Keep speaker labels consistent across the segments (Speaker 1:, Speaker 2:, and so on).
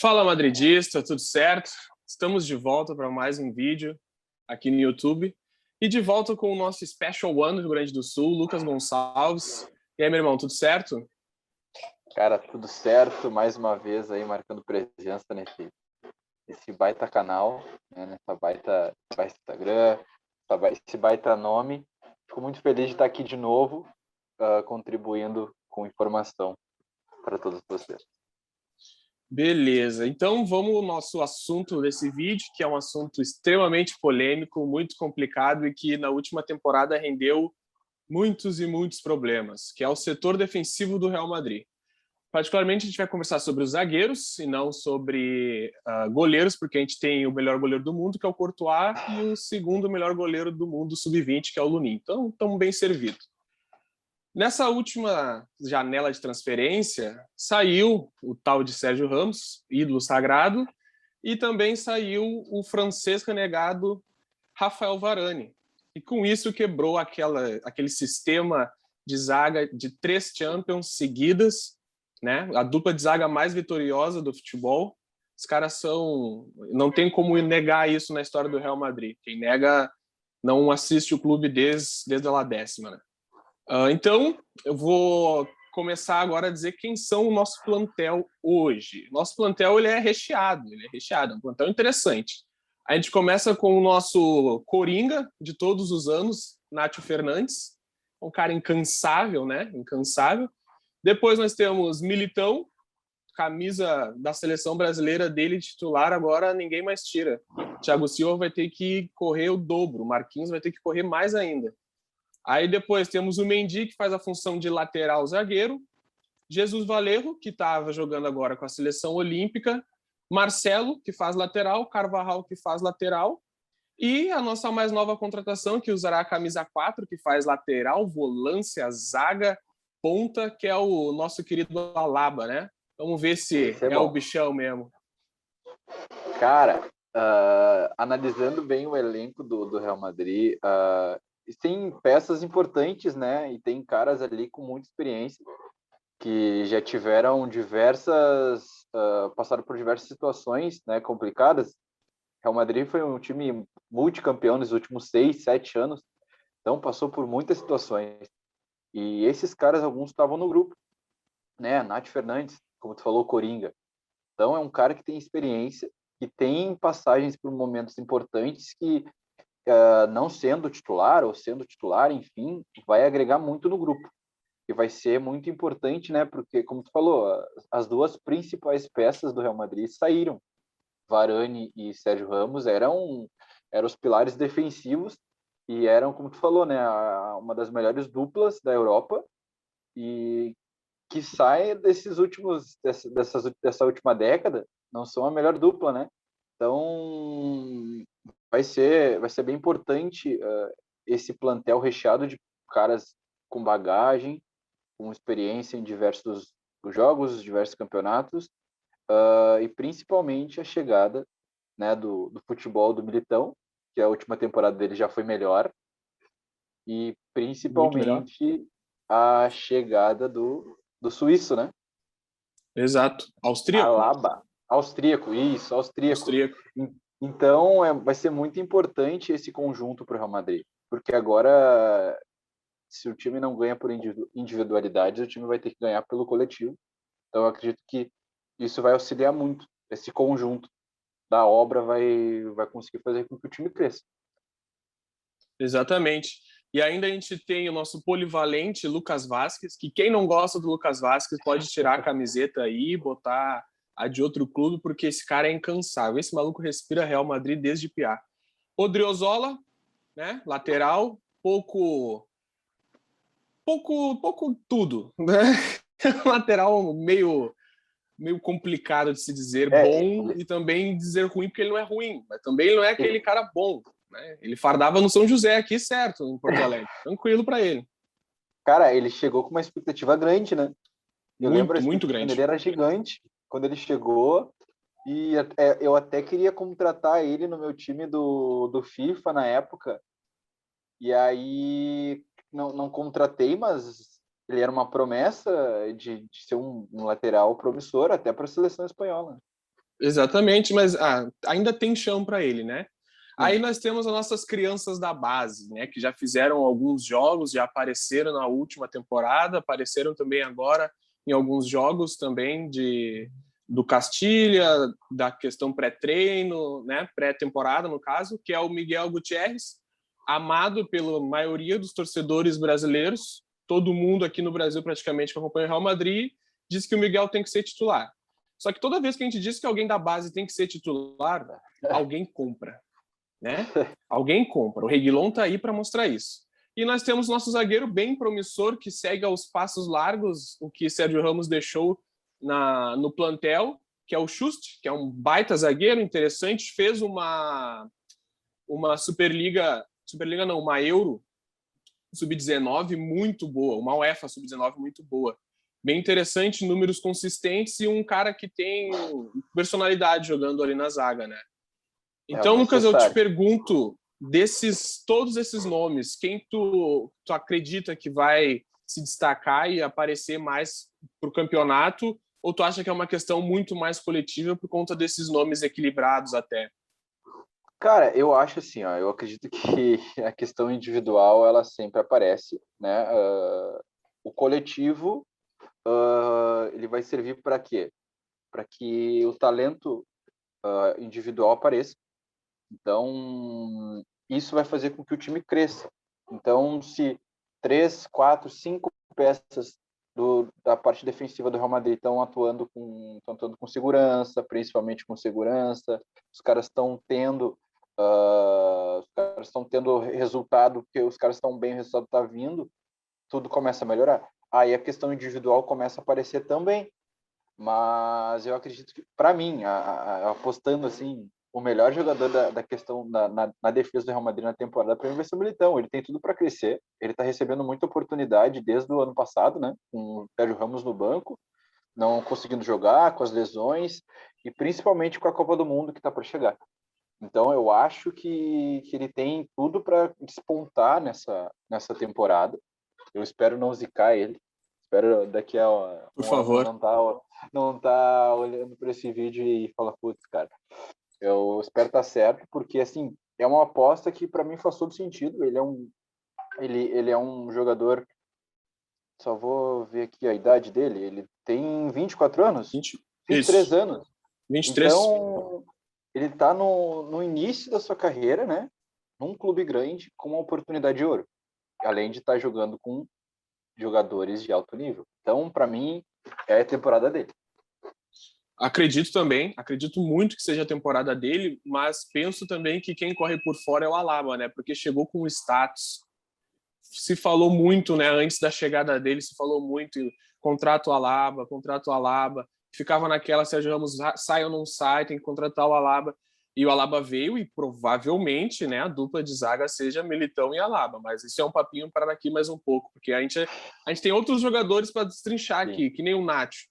Speaker 1: Fala madridista, tudo certo? Estamos de volta para mais um vídeo aqui no YouTube e de volta com o nosso Special One do Rio Grande do Sul, Lucas Gonçalves. E aí, meu irmão, tudo certo?
Speaker 2: Cara, tudo certo, mais uma vez aí marcando presença nesse baita canal, né, nessa baita Instagram, esse baita nome. Fico muito feliz de estar aqui de novo, contribuindo com informação para todos vocês.
Speaker 1: Beleza, então vamos ao nosso assunto desse vídeo, que é um assunto extremamente polêmico, muito complicado e que na última temporada rendeu muitos e muitos problemas, que é o setor defensivo do Real Madrid. Particularmente, a gente vai conversar sobre os zagueiros e não sobre goleiros, porque a gente tem o melhor goleiro do mundo, que é o Courtois, e o segundo melhor goleiro do mundo, sub-20, que é o Lunin. Então, estamos bem servidos. Nessa última janela de transferência, saiu o tal de Sérgio Ramos, ídolo sagrado, e também saiu o francês renegado Rafael Varane. E com isso quebrou aquele sistema de zaga de 3 Champions seguidas, né? A dupla de zaga mais vitoriosa do futebol. Os caras são... Não tem como negar isso na história do Real Madrid. Quem nega não assiste o clube desde a 10ª, né? Então, eu vou começar agora a dizer quem são o nosso plantel hoje. Nosso plantel ele é recheado, é um plantel interessante. A gente começa com o nosso coringa de todos os anos, Nacho Fernandes, um cara incansável, né? Incansável. Depois nós temos Militão, camisa da seleção brasileira dele titular, agora ninguém mais tira. Thiago Silva vai ter que correr o dobro, Marquinhos vai ter que correr mais ainda. Aí depois temos o Mendy, que faz a função de lateral zagueiro, Jesus Valerro, que estava jogando agora com a seleção olímpica, Marcelo, que faz lateral, Carvajal, que faz lateral, e a nossa mais nova contratação, que usará a camisa 4, que faz lateral, volância, zaga, ponta, que é o nosso querido Alaba, né? Vamos ver se é o bichão mesmo.
Speaker 2: Cara, analisando bem o elenco do Real Madrid, tem peças importantes, né? E tem caras ali com muita experiência que já tiveram passaram por diversas situações, né, complicadas. Real Madrid foi um time multicampeão nos últimos 6, 7 anos, então passou por muitas situações. E esses caras, alguns estavam no grupo, né? Nath Fernandes, como tu falou, Coringa. Então é um cara que tem experiência, que tem passagens por momentos importantes que, não sendo titular ou sendo titular, enfim, vai agregar muito no grupo. E vai ser muito importante, né? Porque, como tu falou, as duas principais peças do Real Madrid saíram. Varane e Sérgio Ramos eram os pilares defensivos e eram, como tu falou, né? Uma das melhores duplas da Europa e que sai dessa última década, não são a melhor dupla, né? Então, vai ser bem importante esse plantel recheado de caras com bagagem, com experiência em diversos jogos, diversos campeonatos, e principalmente a chegada, né, do futebol do Militão, que a última temporada dele já foi melhor, e principalmente a chegada do suíço, né?
Speaker 1: Exato. Austríaco.
Speaker 2: Alaba. Austríaco.
Speaker 1: Austríaco.
Speaker 2: Então, vai ser muito importante esse conjunto para o Real Madrid, porque agora, se o time não ganha por individualidades, o time vai ter que ganhar pelo coletivo. Então, eu acredito que isso vai auxiliar muito. Esse conjunto da obra vai conseguir fazer com que o time cresça.
Speaker 1: Exatamente. E ainda a gente tem o nosso polivalente Lucas Vázquez, que quem não gosta do Lucas Vázquez pode tirar a camiseta aí e botar a de outro clube, porque esse cara é incansável. Esse maluco respira Real Madrid desde piá. Odriozola, né? Lateral, pouco tudo, né? Lateral meio complicado de se dizer bom e também dizer ruim, porque ele não é ruim, mas também ele não é aquele cara bom, né? Ele fardava no São José aqui, certo, em Porto Alegre. Tranquilo para ele.
Speaker 2: Cara, ele chegou com uma expectativa grande, né? Eu lembro
Speaker 1: muito grande.
Speaker 2: Ele era gigante quando ele chegou e eu até queria contratar ele no meu time do FIFA na época. E aí não contratei, mas ele era uma promessa de ser um lateral promissor até para a seleção espanhola.
Speaker 1: Exatamente, mas ainda tem chão para ele, né? Aí
Speaker 2: Sim.
Speaker 1: nós temos as nossas crianças da base, né? Que já fizeram alguns jogos, já apareceram na última temporada, apareceram também agora em alguns jogos também do Castilha, da questão pré-treino, né? Pré-temporada, no caso, que é o Miguel Gutierrez, amado pela maioria dos torcedores brasileiros. Todo mundo aqui no Brasil, praticamente, que acompanha o Real Madrid, diz que o Miguel tem que ser titular. Só que toda vez que a gente diz que alguém da base tem que ser titular, alguém compra, né? Alguém compra. O Reguilon tá aí para mostrar isso. E nós temos nosso zagueiro bem promissor, que segue aos passos largos o que Sérgio Ramos deixou no plantel, que é o Schust, que é um baita zagueiro interessante, fez uma Superliga não, uma Euro Sub-19 muito boa, uma UEFA Sub-19 muito boa. Bem interessante, números consistentes e um cara que tem personalidade jogando ali na zaga, né?
Speaker 2: É o
Speaker 1: Então, Lucas, eu te
Speaker 2: necessário.
Speaker 1: pergunto, todos esses nomes, quem tu acredita que vai se destacar e aparecer mais para o campeonato, ou tu acha que é uma questão muito mais coletiva por conta desses nomes equilibrados até?
Speaker 2: Cara, eu acho assim, ó, eu acredito que a questão individual ela sempre aparece, né? O coletivo ele vai servir para quê? Para que o talento individual apareça. Então, isso vai fazer com que o time cresça. Então, se 3, 4, 5 peças da parte defensiva do Real Madrid estão atuando com segurança, principalmente com segurança, os caras estão tendo resultado, porque os caras estão bem, o resultado está vindo, tudo começa a melhorar. Aí a questão individual começa a aparecer também. Mas eu acredito que, para mim, apostando assim, o melhor jogador da questão na defesa do Real Madrid na temporada, para mim vai ser o Militão. Ele tem tudo para crescer. Ele está recebendo muita oportunidade desde o ano passado, né? Com o Sérgio Ramos no banco, não conseguindo jogar, com as lesões e principalmente com a Copa do Mundo que está para chegar. Então, eu acho que ele tem tudo para despontar nessa temporada. Eu espero não zicar ele. Espero daqui a
Speaker 1: Por
Speaker 2: um ano
Speaker 1: favor.
Speaker 2: não tá olhando para esse vídeo e falar, putz, cara, eu espero estar certo, porque assim, é uma aposta que para mim faz todo sentido. Ele é um jogador, só vou ver aqui a idade dele, ele tem 24 anos,
Speaker 1: 20,
Speaker 2: 23
Speaker 1: isso,
Speaker 2: anos.
Speaker 1: 23.
Speaker 2: Então, ele está no início da sua carreira, né? Num clube grande com uma oportunidade de ouro, além de estar jogando com jogadores de alto nível. Então, para mim, é a temporada dele.
Speaker 1: Acredito muito que seja a temporada dele, mas penso também que quem corre por fora é o Alaba, né? Porque chegou com status. Se falou muito, né? Antes da chegada dele, se falou muito contrato Alaba, contrato Alaba. Ficava naquela, Sérgio Ramos sai ou não sai, tem que contratar o Alaba. E o Alaba veio e provavelmente, né, a dupla de zaga seja Militão e Alaba. Mas isso é um papinho para daqui mais um pouco, porque a gente tem outros jogadores para destrinchar
Speaker 2: Sim.
Speaker 1: aqui, que nem o Nacho.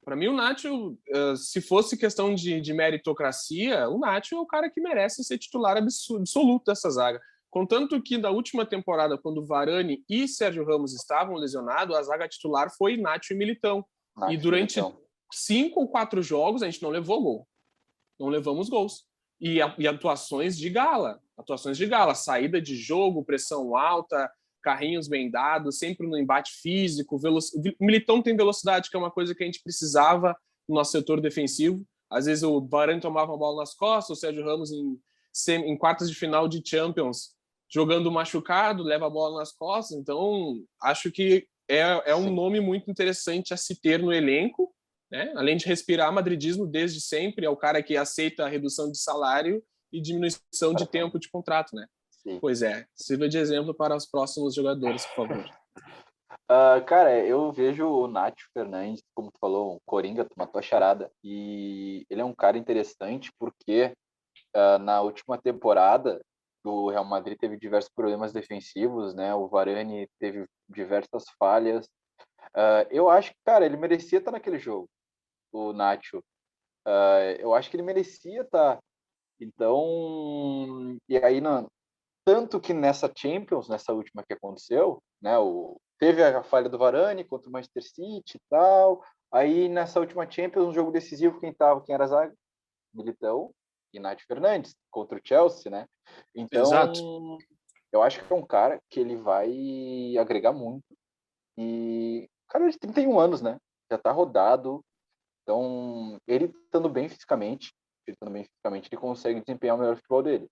Speaker 1: Para mim, o Nacho, se fosse questão de meritocracia, o Nacho é o cara que merece ser titular absoluto dessa zaga. Contanto que na última temporada, quando Varane e Sérgio Ramos estavam lesionados, a zaga titular foi Nacho e Militão. E
Speaker 2: Nath
Speaker 1: durante
Speaker 2: Militão.
Speaker 1: 5 ou 4 jogos, a gente não levou gol. Não levamos gols. E atuações de gala. Atuações de gala. Saída de jogo, pressão alta, carrinhos bem dados, sempre no embate físico. O Militão tem velocidade, que é uma coisa que a gente precisava no nosso setor defensivo. Às vezes o Varane tomava uma bola nas costas, o Sérgio Ramos em quartas de final de Champions jogando machucado, leva a bola nas costas. Então, acho que é um nome muito interessante a se ter no elenco, né? Além de respirar madridismo desde sempre, é o cara que aceita a redução de salário e diminuição de tempo de contrato, né?
Speaker 2: Sim.
Speaker 1: Pois é, sirva de exemplo para os próximos jogadores, por favor.
Speaker 2: Cara, eu vejo o Nacho Fernandes, como tu falou, um Coringa, tu matou a charada, e ele é um cara interessante porque na última temporada o Real Madrid teve diversos problemas defensivos, né? O Varane teve diversas falhas. Eu acho que, cara, ele merecia estar naquele jogo, o Nacho. Eu acho que ele merecia estar. Então, e aí, tanto que nessa Champions, nessa última que aconteceu, né, teve a falha do Varane contra o Manchester City e tal. Aí nessa última Champions, um jogo decisivo, quem era a zaga? Militão e Nath Fernandes contra o Chelsea, né? Então,
Speaker 1: Exato.
Speaker 2: eu acho que é um cara que ele vai agregar muito. E cara de 31 anos, né? Já tá rodado. Então, ele consegue desempenhar o melhor futebol dele.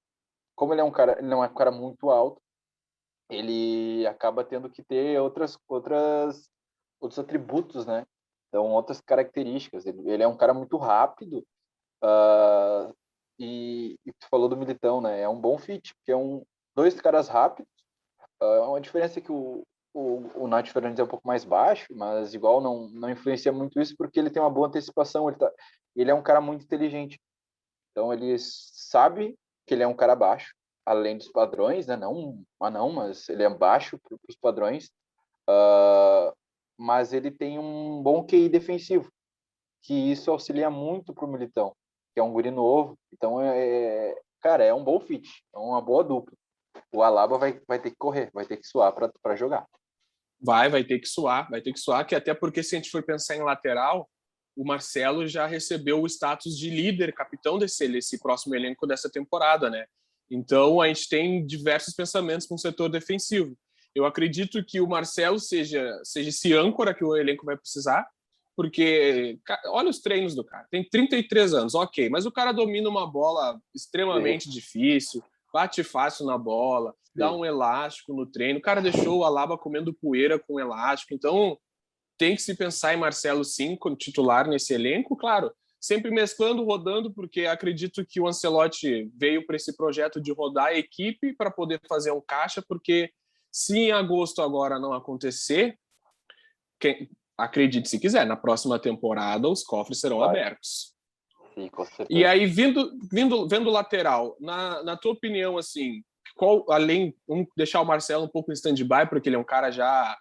Speaker 2: Como ele não é um cara muito alto, ele acaba tendo que ter outros atributos, né? Então, outras características. Ele é um cara muito rápido, e tu falou do Militão, né? É um bom fit, porque dois caras rápidos. Uma diferença é que o Nath Fernandes é um pouco mais baixo, mas igual não influencia muito isso, porque ele tem uma boa antecipação. Ele é um cara muito inteligente. Então, ele sabe que ele é um cara baixo, além dos padrões, né? Não um anão, mas ele é baixo para os padrões. Mas ele tem um bom QI defensivo, que isso auxilia muito para o Militão, que é um guri novo. Então, cara, é um bom fit, é uma boa dupla. O Alaba vai ter que correr, vai ter que suar para jogar.
Speaker 1: Vai ter que suar, que até porque se a gente for pensar em lateral, o Marcelo já recebeu o status de líder, capitão desse próximo elenco dessa temporada, né? Então a gente tem diversos pensamentos com o setor defensivo. Eu acredito que o Marcelo seja esse âncora que o elenco vai precisar, porque olha os treinos do cara. Tem 33 anos, ok, mas o cara domina uma bola extremamente difícil, bate fácil na bola, dá um elástico no treino. O cara deixou o Alaba comendo poeira com elástico. Então, tem que se pensar em Marcelo, sim, como titular nesse elenco. Claro, sempre mesclando, rodando, porque acredito que o Ancelotti veio para esse projeto de rodar a equipe para poder fazer um caixa, porque se em agosto agora não acontecer, acredite se quiser, na próxima temporada os cofres serão abertos.
Speaker 2: Sim, com certeza.
Speaker 1: E aí, vendo lateral, na tua opinião, assim, vamos deixar o Marcelo um pouco em stand-by, porque ele é um cara já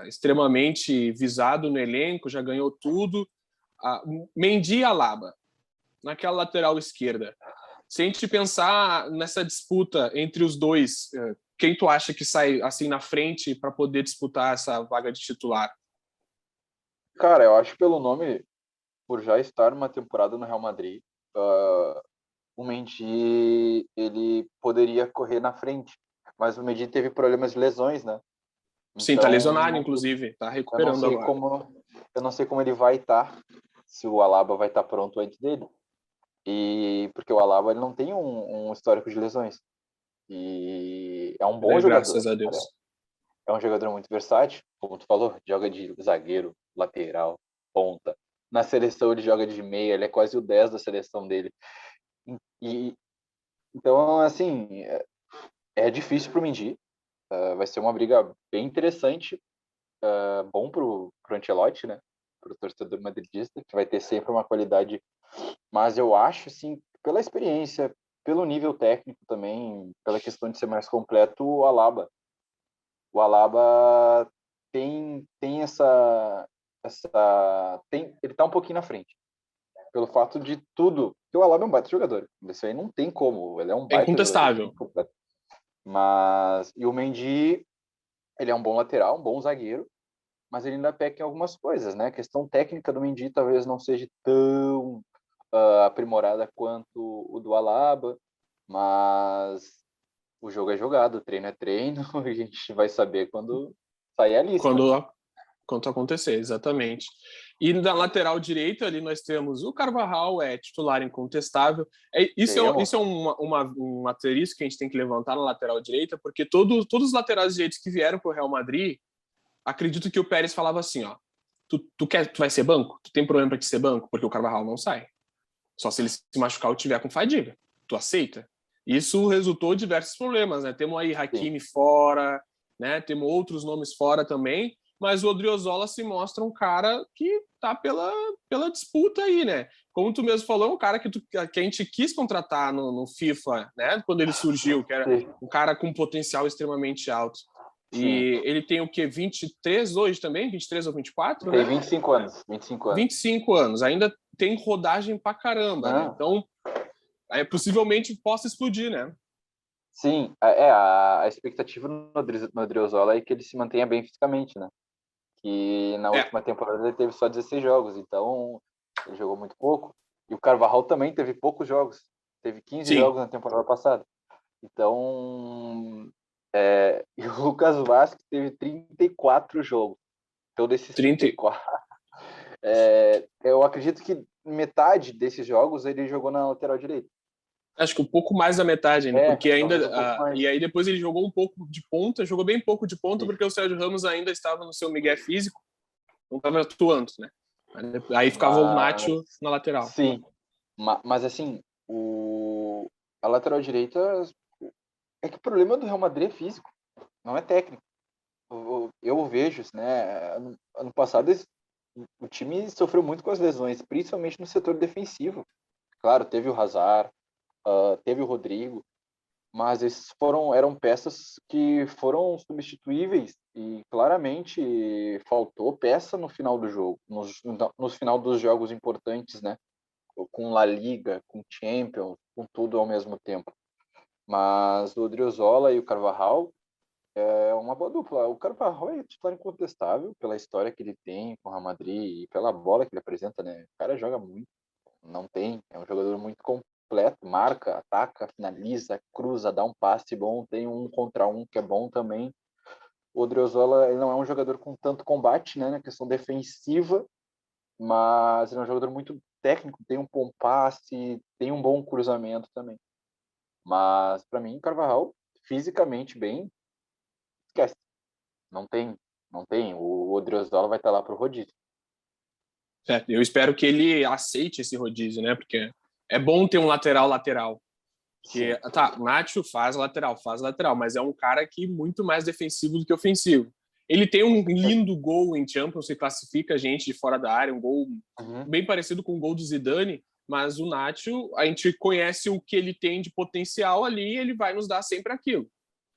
Speaker 1: extremamente visado no elenco, já ganhou tudo. Mendy e Alaba, naquela lateral esquerda. Se a gente pensar nessa disputa entre os dois, quem tu acha que sai assim na frente para poder disputar essa vaga de titular?
Speaker 2: Cara, eu acho pelo nome, por já estar uma temporada no Real Madrid, o Mendy ele poderia correr na frente, mas o Mendy teve problemas de lesões, né?
Speaker 1: Sim, tá lesionado,
Speaker 2: Então,
Speaker 1: inclusive, tá recuperando agora.
Speaker 2: Eu não sei como ele vai estar, se o Alaba vai estar pronto antes dele. Porque o Alaba ele não tem um histórico de lesões. E é um bom jogador.
Speaker 1: Graças a Deus.
Speaker 2: É um jogador muito versátil, como tu falou, joga de zagueiro, lateral, ponta. Na seleção ele joga de meia, ele é quase o 10 da seleção dele. Então, assim, é difícil pro Mendy. Vai ser uma briga bem interessante, bom pro Ancelotti, né? Pro torcedor madridista, que vai ter sempre uma qualidade. Mas eu acho, assim, pela experiência, pelo nível técnico também, pela questão de ser mais completo, o Alaba. O Alaba tem ele tá um pouquinho na frente. Pelo fato de tudo. Porque o Alaba é um baita jogador. Isso aí não tem como. Ele é um
Speaker 1: É
Speaker 2: baita
Speaker 1: incontestável.
Speaker 2: jogador. E o Mendy, ele é um bom lateral, um bom zagueiro, mas ele ainda peca em algumas coisas, né? A questão técnica do Mendy talvez não seja tão aprimorada quanto o do Alaba, mas o jogo é jogado, o treino é treino, e a gente vai saber quando sair a lista.
Speaker 1: Quando acontecer, exatamente. E na lateral direita, ali nós temos o Carvajal, titular incontestável. Isso é um asterisco que a gente tem que levantar na lateral direita, porque todos os laterais direitos que vieram para o Real Madrid, acredito que o Pérez falava assim, ó, tu vai ser banco? Tu tem problema para te ser banco? Porque o Carvajal não sai. Só se ele se machucar ou tiver com fadiga. Tu aceita? Isso resultou em diversos problemas, né? Temos aí Hakimi fora, né? Temos outros nomes fora também, mas o Odriozola se mostra um cara que tá pela disputa aí, né? Como tu mesmo falou, um cara que a gente quis contratar no FIFA, né? Quando ele surgiu, que era um cara com potencial extremamente alto. E ele tem o quê? 23 hoje também? 23 ou 24,
Speaker 2: tem
Speaker 1: né?
Speaker 2: 25 anos.
Speaker 1: 25 anos. Ainda tem rodagem pra caramba, né? Então, possivelmente possa explodir, né?
Speaker 2: Sim, a expectativa no Odriozola é que ele se mantenha bem fisicamente, né? Que na última temporada ele teve só 16 jogos, então ele jogou muito pouco. E o Carvajal também teve poucos jogos. Teve 15
Speaker 1: Sim.
Speaker 2: jogos na temporada passada. Então, e o Lucas Vázquez teve 34 jogos. Então, desses 34, eu acredito que metade desses jogos ele jogou na lateral direita.
Speaker 1: Acho que um pouco mais da metade ainda, porque ainda...
Speaker 2: talvez um pouco mais.
Speaker 1: E aí depois ele jogou um pouco de ponta, jogou bem pouco de ponta, porque o Sérgio Ramos ainda estava no seu migué físico, não estava atuando, né? Aí ficava o Nacho na lateral.
Speaker 2: Sim, mas assim, a lateral direita... É que o problema do Real Madrid é físico, não é técnico. Eu vejo, né? Ano passado o time sofreu muito com as lesões, principalmente no setor defensivo. Claro, teve o Hazard, teve o Rodrigo, mas eram peças que foram substituíveis e claramente faltou peça no final do jogo, no final dos jogos importantes, né? Com La Liga, com Champions, com tudo ao mesmo tempo. Mas o Odriozola e o Carvajal é uma boa dupla. O Carvajal é titular incontestável pela história que ele tem com o Real Madrid e pela bola que ele apresenta, né? O cara joga muito, não tem, é um jogador muito completo, marca, ataca, finaliza, cruza, dá um passe bom, tem um contra um que é bom também. O Odriozola, ele não é um jogador com tanto combate, né, na questão defensiva, mas ele é um jogador muito técnico, tem um bom passe, tem um bom cruzamento também. Mas para mim, o Carvajal, fisicamente bem, esquece. Não tem. O Odriozola vai estar lá pro rodízio.
Speaker 1: Certo. Eu espero que ele aceite esse rodízio, né? Porque é bom ter um lateral. Porque, tá, o Nacho faz lateral, mas é um cara que muito mais defensivo do que ofensivo. Ele tem um lindo gol em Champions, que classifica a gente de fora da área, um gol bem parecido com o gol do Zidane, mas o Nacho, a gente conhece o que ele tem de potencial ali e ele vai nos dar sempre aquilo.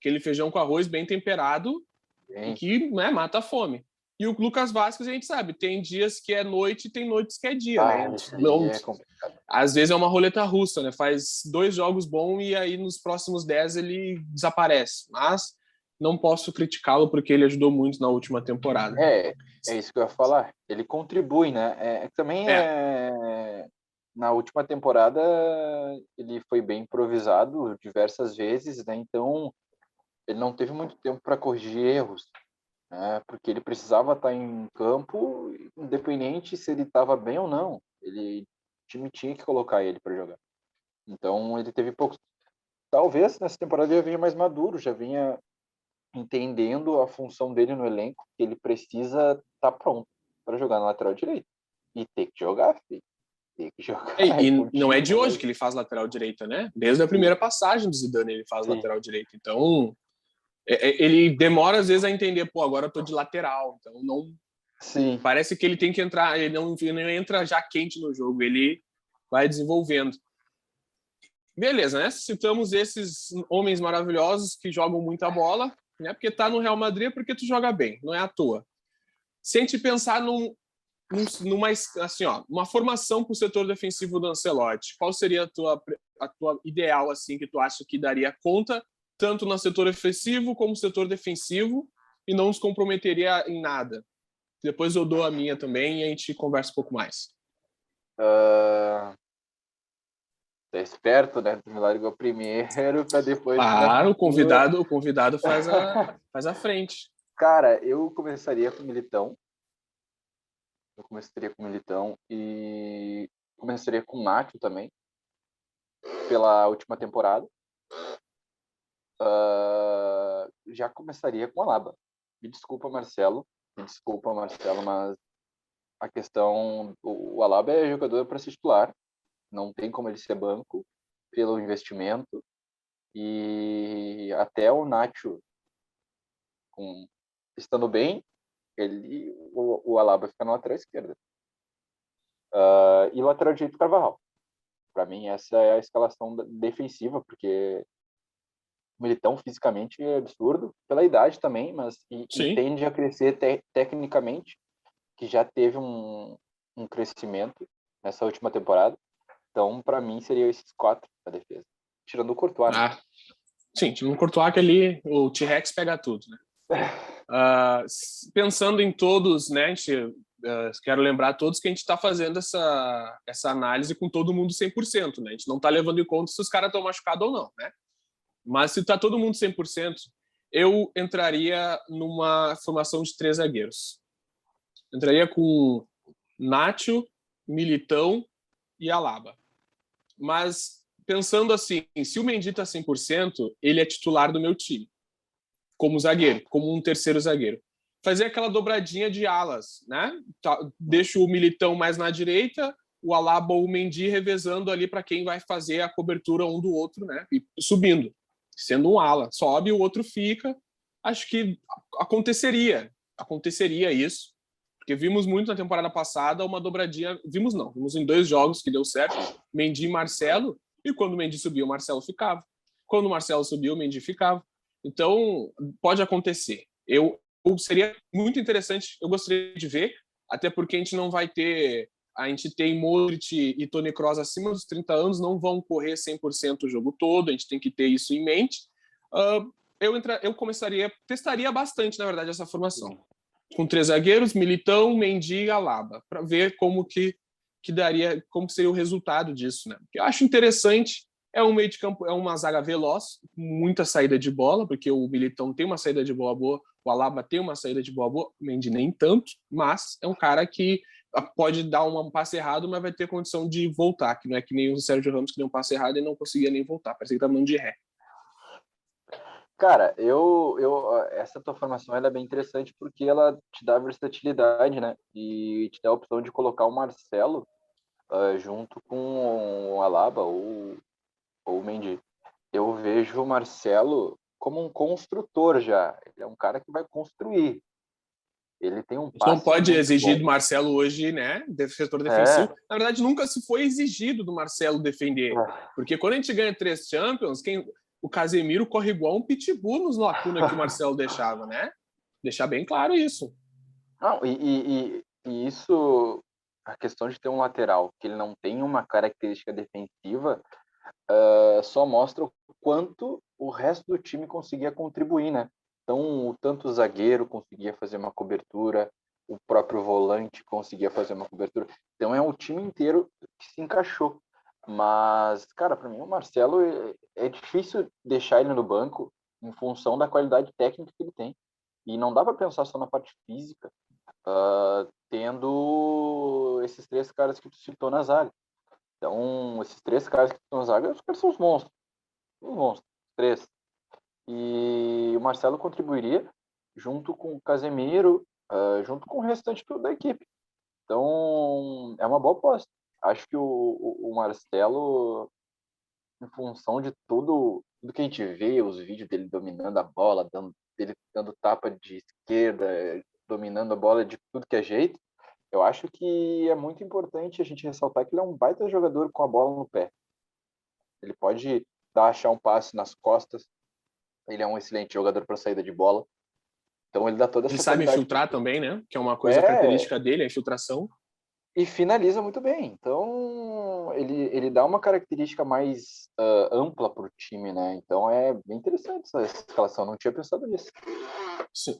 Speaker 1: Aquele feijão com arroz bem temperado e que, né, mata a fome. E o Lucas Vázquez, a gente sabe, tem dias que é noite e tem noites que é dia, né? Não,
Speaker 2: é complicado.
Speaker 1: Às vezes é uma roleta russa, né? Faz 2 jogos bons e aí nos próximos 10 ele desaparece. Mas não posso criticá-lo porque ele ajudou muito na última temporada.
Speaker 2: É isso que eu ia falar. Ele contribui, né? Também na última temporada ele foi bem improvisado diversas vezes, né? Então ele não teve muito tempo para corrigir erros, né? Porque ele precisava estar em campo, independente se ele estava bem ou não. O time tinha que colocar ele para jogar. Então ele teve pouco. Talvez nessa temporada ele já vinha mais maduro, já vinha entendendo a função dele no elenco, que ele precisa estar pronto para jogar na lateral direita. E ter que jogar, filho. Tem que jogar.
Speaker 1: E não é de hoje que ele faz lateral direita, né? Desde a primeira passagem do Zidane ele faz lateral direita. Então, ele demora às vezes a entender, pô, agora eu tô de lateral. Então, não...
Speaker 2: Sim.
Speaker 1: Parece que ele tem que entrar, ele não entra já quente no jogo, ele vai desenvolvendo. Beleza, né? Citamos esses homens maravilhosos que jogam muita bola, né? Porque tá no Real Madrid é porque tu joga bem, não é à toa. Se a gente pensar numa assim, ó, uma formação para o setor defensivo do Ancelotti, qual seria a tua ideal assim que tu acha que daria conta tanto no setor ofensivo como no setor defensivo e não nos comprometeria em nada? Depois eu dou a minha também e a gente conversa um pouco mais.
Speaker 2: Tá esperto, né? Tu me largou primeiro para depois...
Speaker 1: Claro, o convidado faz a frente.
Speaker 2: Cara, eu começaria com o Militão. E começaria com o Nacho também, pela última temporada. Já começaria com o Alaba. Me desculpa, Marcelo, mas a questão... O Alaba é jogador para ser titular. Não tem como ele ser banco pelo investimento. E até o Nacho, estando bem, o Alaba fica na lateral esquerda. E o lateral direito, Carvajal. Para mim, essa é a escalação defensiva, porque o Militão fisicamente é absurdo, pela idade também, mas e tende a crescer tecnicamente, que já teve um crescimento nessa última temporada. Então, para mim, seriam esses 4 na defesa. Tirando o Courtois, né?
Speaker 1: Sim, tirando o Courtois, que ali o T-Rex pega tudo, né? Pensando em todos, né? A gente quero lembrar a todos que a gente está fazendo essa análise com todo mundo 100%, né? A gente não está levando em conta se os caras estão machucados ou não, né? Mas se está todo mundo 100%, eu entraria numa formação de 3 zagueiros. Entraria com Nacho, Militão e Alaba. Mas pensando assim, se o Mendy está 100%, ele é titular do meu time, como zagueiro, como um terceiro zagueiro. Fazer aquela dobradinha de alas, né? Deixo o Militão mais na direita, o Alaba ou o Mendy revezando ali para quem vai fazer a cobertura um do outro, né? E subindo, sendo um ala. Sobe, o outro fica. Acho que aconteceria isso, porque vimos muito na temporada passada uma dobradinha. Vimos em 2 jogos que deu certo, Mendy e Marcelo, e quando o Mendy subiu, o Marcelo ficava. Quando o Marcelo subiu, o Mendy ficava. Então, pode acontecer. Seria muito interessante, eu gostaria de ver, até porque a gente não vai ter... A gente tem Modric e Toni Kroos acima dos 30 anos, não vão correr 100% o jogo todo, a gente tem que ter isso em mente. Eu testaria bastante, na verdade, essa formação. Com 3 zagueiros, Militão, Mendy e Alaba, para ver como que daria, como seria o resultado disso, né? Eu acho interessante, é um meio de campo, é uma zaga veloz, muita saída de bola, porque o Militão tem uma saída de bola boa, o Alaba tem uma saída de bola boa, o Mendy nem tanto, mas é um cara que pode dar um passe errado, mas vai ter condição de voltar, que não é que nem o Sérgio Ramos, que deu um passe errado e não conseguia nem voltar, parecia que estava andando de ré.
Speaker 2: Cara, essa tua formação ela é bem interessante porque ela te dá versatilidade, né? E te dá a opção de colocar o Marcelo junto com o Alaba ou o Mendy. Eu vejo o Marcelo como um construtor já. Ele é um cara que vai construir. Ele tem um
Speaker 1: A gente não
Speaker 2: passe
Speaker 1: pode
Speaker 2: muito
Speaker 1: exigir
Speaker 2: bom.
Speaker 1: do Marcelo hoje, né, setor defensivo. Na verdade, nunca se foi exigido do Marcelo defender. Porque quando a gente ganha 3 Champions, o Casemiro corre igual um pitbull nos lacuna que o Marcelo deixava, né? Deixar bem claro isso.
Speaker 2: Não, e isso, a questão de ter um lateral que ele não tem uma característica defensiva, só mostra o quanto o resto do time conseguia contribuir, né? Então, tanto o zagueiro conseguia fazer uma cobertura, o próprio volante conseguia fazer uma cobertura. Então, é o time inteiro que se encaixou. Mas, cara, para mim, o Marcelo é difícil deixar ele no banco em função da qualidade técnica que ele tem. E não dá para pensar só na parte física, tendo esses 3 caras que tu citou na zaga. Então, esses 3 caras que estão na zaga, os caras são os monstros. Os monstros, 3. E o Marcelo contribuiria junto com o Casemiro, junto com o restante da equipe. Então, é uma boa aposta. Acho que o Marcelo, em função de tudo que a gente vê, os vídeos dele dominando a bola, dele dando tapa de esquerda, dominando a bola de tudo que é jeito, eu acho que é muito importante a gente ressaltar que ele é um baita jogador com a bola no pé. Ele pode achar um passe nas costas, ele é um excelente jogador para saída de bola. Então ele dá toda essa
Speaker 1: Ele sabe
Speaker 2: qualidade.
Speaker 1: infiltrar também, né? Que é uma coisa característica dele, a infiltração.
Speaker 2: E finaliza muito bem. Então ele dá uma característica mais ampla para o time, né? Então é bem interessante essa escalação. Não tinha pensado nisso.
Speaker 1: Sim.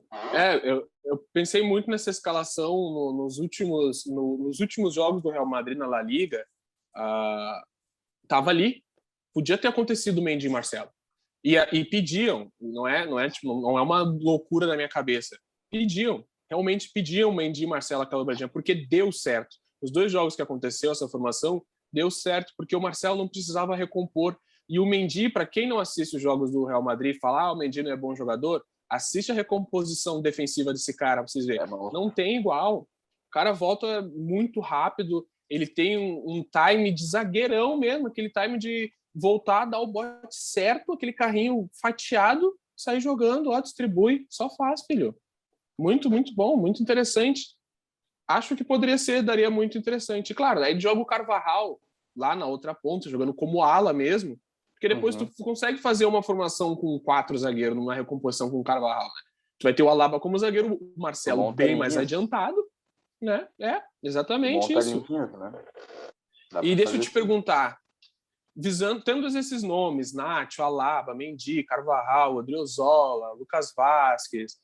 Speaker 1: Eu pensei muito nessa escalação nos últimos jogos do Real Madrid na La Liga. Tava ali. Podia ter acontecido o Mendy e Marcelo. E pediam, não é uma loucura da minha cabeça. Realmente pediam o Mendy e Marcelo aquela dobradinha, porque deu certo. Os 2 jogos que aconteceu essa formação, deu certo, porque o Marcelo não precisava recompor. E o Mendy, para quem não assiste os jogos do Real Madrid e fala, o Mendy não é bom jogador, assiste a recomposição defensiva desse cara, pra vocês verem. Não tem igual. O cara volta muito rápido, ele tem um time de zagueirão mesmo, aquele time de voltar, dar o bote certo, aquele carrinho fatiado, sair jogando, distribui, só faz, filho. Muito, muito bom, muito interessante. Acho que daria muito interessante. Claro, aí joga o Carvajal lá na outra ponta, jogando como ala mesmo, porque depois tu consegue fazer uma formação com 4 zagueiros numa recomposição com o Carvajal, né? Tu vai ter o Alaba como zagueiro, o Marcelo bem mais adiantado, né? Exatamente isso.
Speaker 2: Linhas, né?
Speaker 1: E deixa eu te perguntar, tendo esses nomes, Nacho, Alaba, Mendy, Carvajal, Odriozola, Lucas Vázquez,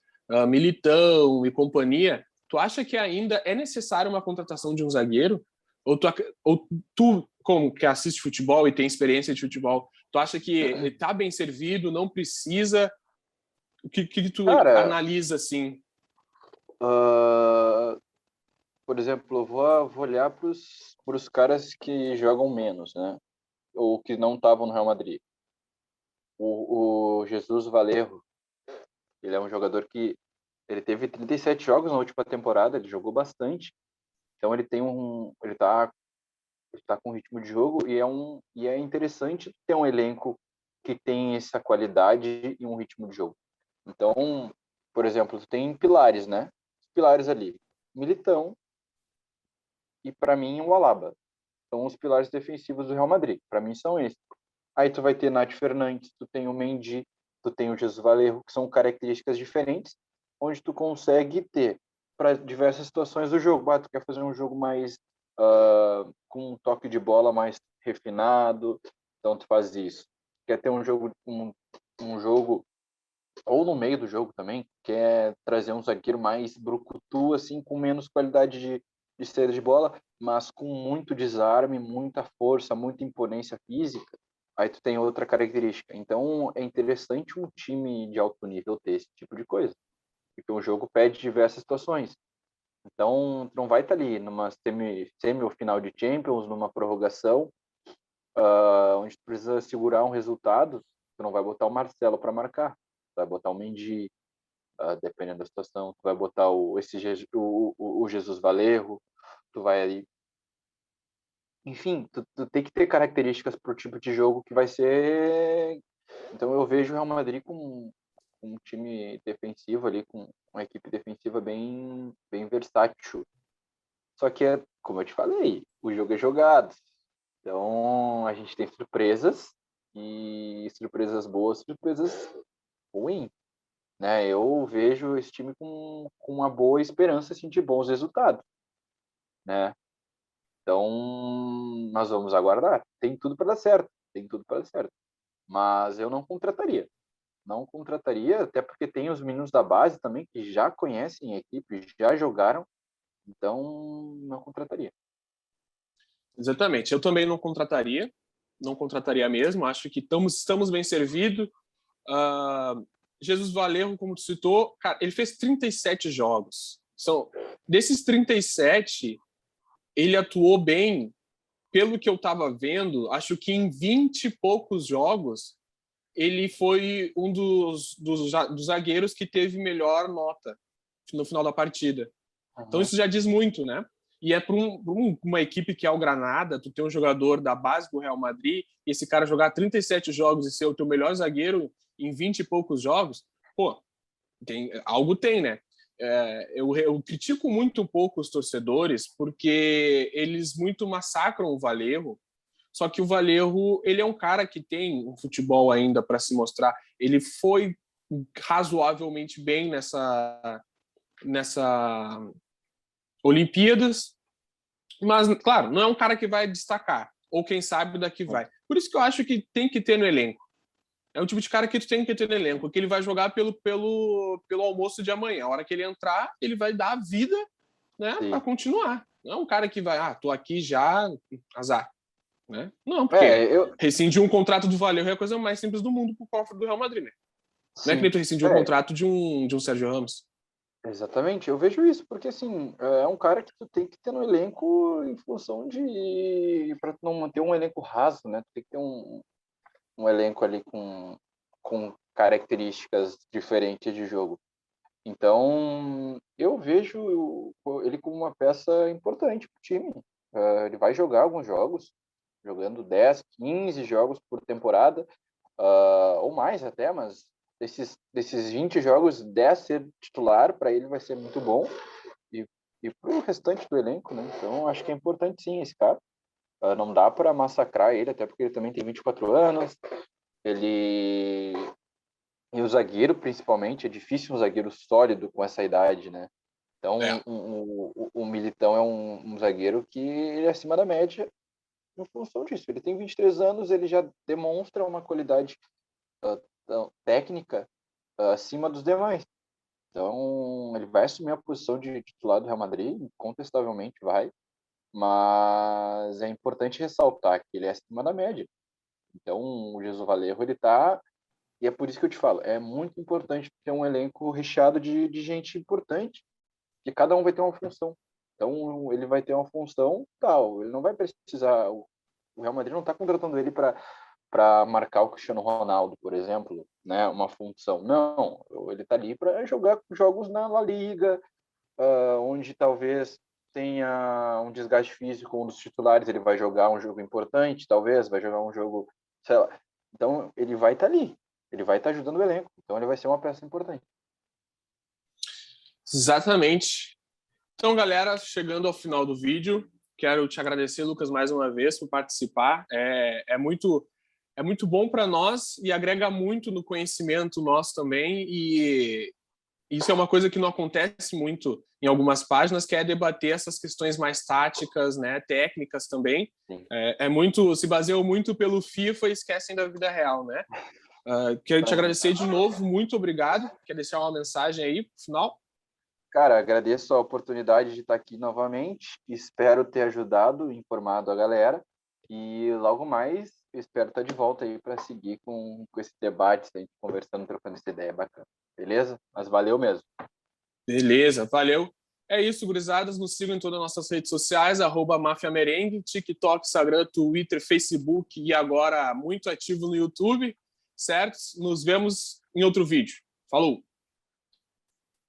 Speaker 1: Militão e companhia, Tu acha que ainda é necessário uma contratação de um zagueiro? Ou tu, como que assiste futebol e tem experiência de futebol, tu acha que está bem servido, não precisa? O que tu
Speaker 2: Cara,
Speaker 1: analisa assim?
Speaker 2: por exemplo, eu vou olhar para os caras que jogam menos, né? Ou que não estavam no Real Madrid. O Jesus Valerro, ele é um jogador que ele teve 37 jogos na última temporada, ele jogou bastante. Então ele tá com ritmo de jogo e é interessante ter um elenco que tem essa qualidade e um ritmo de jogo. Então, por exemplo, tu tem pilares, né? Os pilares ali, Militão e para mim o Alaba. São os pilares defensivos do Real Madrid. Para mim são esses. Aí tu vai ter Nath Fernandes, tu tem o Mendy, tu tem o Jesus Valerro, que são características diferentes, onde tu consegue ter para diversas situações do jogo. Tu quer fazer um jogo mais com um toque de bola mais refinado, então tu faz isso. Quer ter um jogo ou no meio do jogo também, quer trazer um zagueiro mais brucutu, assim, com menos qualidade de saída de bola, mas com muito desarme, muita força, muita imponência física, aí tu tem outra característica. Então, é interessante um time de alto nível ter esse tipo de coisa, porque o jogo pede diversas situações. Então, tu não vai estar ali numa semi ou final de Champions, numa prorrogação, onde tu precisa segurar um resultado, tu não vai botar o Marcelo para marcar, tu vai botar o Mendy, dependendo da situação, tu vai botar o Jesus Valerro, tu vai aí, enfim, tu tem que ter características para o tipo de jogo que vai ser. Então eu vejo o Real Madrid com um time defensivo ali, com uma equipe defensiva bem versátil. Só que é, como eu te falei, o jogo é jogado. Então a gente tem surpresas e surpresas boas, surpresas ruins, né? Eu vejo esse time com uma boa esperança assim, de bons resultados, né? Então, nós vamos aguardar. Tem tudo para dar certo, tem tudo para dar certo. Mas eu não contrataria. Não contrataria, até porque tem os meninos da base também que já conhecem a equipe, já jogaram. Então, não contrataria.
Speaker 1: Exatamente. Eu também não contrataria mesmo. Acho que estamos bem servidos. Jesus Valerro, como tu citou, cara, ele fez 37 jogos. Desses 37, ele atuou bem. Pelo que eu estava vendo, acho que em 20 e poucos jogos, ele foi um dos zagueiros que teve melhor nota no final da partida. Então isso já diz muito, né? E é para uma equipe que é o Granada, tu tem um jogador da base do Real Madrid, e esse cara jogar 37 jogos e ser o teu melhor zagueiro em 20 e poucos jogos, pô, algo tem, né? Eu critico muito um pouco os torcedores porque eles muito massacram o Valerro, só que o Valerro, ele é um cara que tem um futebol ainda para se mostrar. Ele foi razoavelmente bem nessa Olimpíadas, mas, claro, não é um cara que vai destacar, ou quem sabe daqui vai. Por isso que eu acho que tem que ter no elenco. É um tipo de cara que tu tem que ter no elenco, que ele vai jogar pelo almoço de amanhã. A hora que ele entrar, ele vai dar a vida, né, para continuar. Não é um cara que vai, tô aqui já, azar. Né? Não, porque rescindir um contrato do Valeu é a coisa mais simples do mundo pro cofre do Real Madrid, né? Não é que nem tu rescindir um contrato de um Sérgio Ramos.
Speaker 2: Exatamente, eu vejo isso, porque assim, é um cara que tu tem que ter no elenco em função de. Para não manter um elenco raso, né? Tu tem que ter um elenco ali com características diferentes de jogo. Então, eu vejo ele como uma peça importante para o time. Ele vai jogar alguns jogos, jogando 10, 15 jogos por temporada, ou mais até, mas desses 20 jogos, 10 ser titular, para ele vai ser muito bom. E para o restante do elenco, né? Então, acho que é importante sim esse cara. Não dá para massacrar ele, até porque ele também tem 24 anos. Ele e o zagueiro, principalmente, é difícil um zagueiro sólido com essa idade, né? Então, o Militão é um zagueiro que ele é acima da média em função disso. Ele tem 23 anos, ele já demonstra uma qualidade técnica acima dos demais. Então, ele vai assumir a posição de titular do Real Madrid, incontestavelmente vai, mas é importante ressaltar que ele é acima da média. Então, o Jesus Vallejo, ele tá, e é por isso que eu te falo, é muito importante ter um elenco recheado de gente importante, que cada um vai ter uma função. Então, ele vai ter uma função tal, ele não vai precisar, o Real Madrid não está contratando ele para marcar o Cristiano Ronaldo, por exemplo, né, uma função. Não, ele está ali para jogar jogos na La Liga, onde talvez tenha um desgaste físico, um dos titulares, ele vai jogar um jogo importante, talvez, vai jogar um jogo, sei lá. Então, ele vai estar ali, ele vai estar ajudando o elenco, então ele vai ser uma peça importante.
Speaker 1: Exatamente. Então, galera, chegando ao final do vídeo, quero te agradecer, Lucas, mais uma vez por participar. É muito bom para nós e agrega muito no conhecimento nosso também, e isso é uma coisa que não acontece muito em algumas páginas, que é debater essas questões mais táticas, né, técnicas também. Se baseiam muito pelo FIFA e esquecem da vida real, né? Quero te agradecer de novo, muito obrigado. Quer deixar uma mensagem aí pro final?
Speaker 2: Cara, agradeço a oportunidade de estar aqui novamente. Espero ter ajudado, informado a galera. E logo mais, espero estar de volta aí para seguir com esse debate, a gente conversando, trocando essa ideia bacana. Beleza? Mas valeu mesmo.
Speaker 1: Beleza, valeu. É isso, gurizadas. Nos sigam em todas as nossas redes sociais, @mafiamerengue, TikTok, Instagram, Twitter, Facebook e agora muito ativo no YouTube, certo? Nos vemos em outro vídeo. Falou!